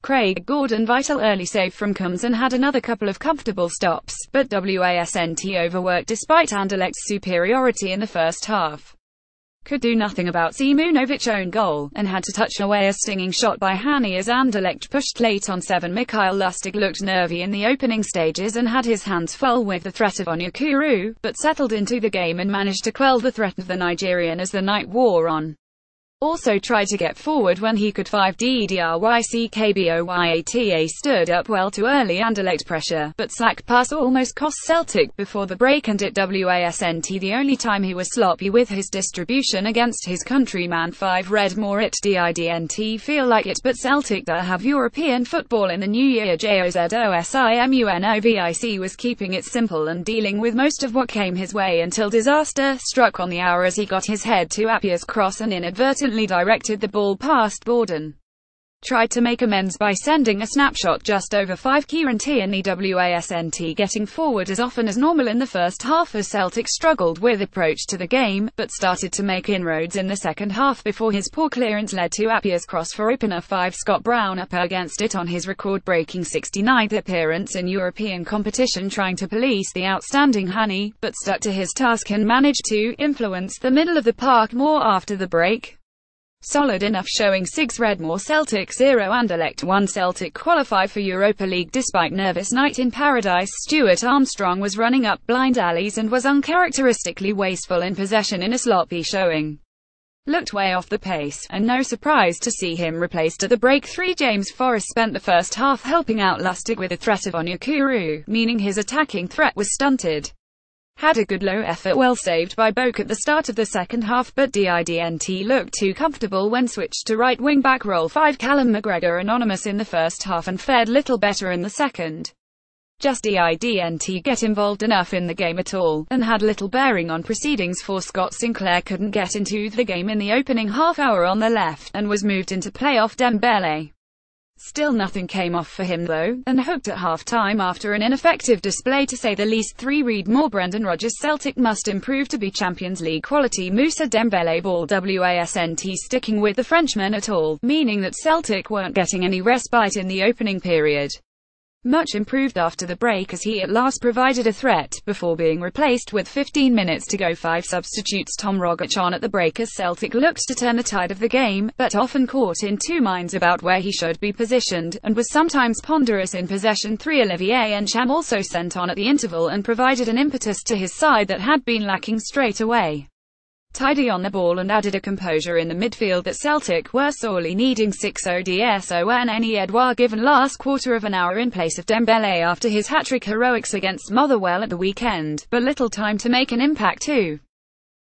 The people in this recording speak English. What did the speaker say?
Craig Gordon vital early save from Combs and had another couple of comfortable stops, but Wasnt overworked despite Anderlecht's superiority in the first half. Could do nothing about Simunovic's own goal, and had to touch away a stinging shot by Hani as Anderlecht pushed late on 7. Mikael Lustig looked nervy in the opening stages and had his hands full with the threat of Onyekuru, but settled into the game and managed to quell the threat of the Nigerian as the night wore on. Also tried to get forward when he could. 5 DDRYCKBOYATA stood up well to early Anderlecht pressure, but slack pass almost cost Celtic before the break, and at Wasnt the only time he was sloppy with his distribution against his countryman. 5 Red more at Didn't feel like it, but Celtic that have European football in the new year. JOZOSIMUNOVIC was keeping it simple and dealing with most of what came his way until disaster struck on the hour as he got his head to Appiah's cross and inadvertently directed the ball past Borden. Tried to make amends by sending a snapshot just over 5. Kieran Tierney. Wasnt getting forward as often as normal in the first half as Celtic struggled with approach to the game, but started to make inroads in the second half before his poor clearance led to Appiah's cross for opener. 5 Scott Brown up against it on his record-breaking 69th appearance in European competition, trying to police the outstanding Hani, but stuck to his task and managed to influence the middle of the park more after the break. Solid enough showing. 6 Redmore Celtic 0 Anderlecht 1. Celtic qualify for Europa League despite nervous night in paradise. Stuart Armstrong was running up blind alleys and was uncharacteristically wasteful in possession in a sloppy showing. Looked way off the pace, and no surprise to see him replaced at the break. 3 James Forrest spent the first half helping out Lustig with the threat of Onyekuru, meaning his attacking threat was stunted. Had a good low effort well saved by Boak at the start of the second half, but Didnt looked too comfortable when switched to right wing back role. 5 Callum McGregor anonymous in the first half and fared little better in the second. Just Didnt get involved enough in the game at all, and had little bearing on proceedings. 4 Scott Sinclair couldn't get into the game in the opening half hour on the left, and was moved into play off Dembele. Still nothing came off for him though, and hooked at half-time after an ineffective display to say the least. 3 Read more Brendan Rodgers. Celtic must improve to be Champions League quality. Moussa Dembele ball. Wasnt sticking with the Frenchman at all, meaning that Celtic weren't getting any respite in the opening period. Much improved after the break as he at last provided a threat, before being replaced with 15 minutes to go. 5 Substitutes. Tom Rogic on at the break as Celtic looked to turn the tide of the game, but often caught in two minds about where he should be positioned, and was sometimes ponderous in possession. 3 Olivier Encham also sent on at the interval and provided an impetus to his side that had been lacking straight away. Tidy on the ball and added a composure in the midfield that Celtic were sorely needing. 6 Odsonne Edouard given last quarter of an hour in place of Dembele after his hat-trick heroics against Motherwell at the weekend, but little time to make an impact too.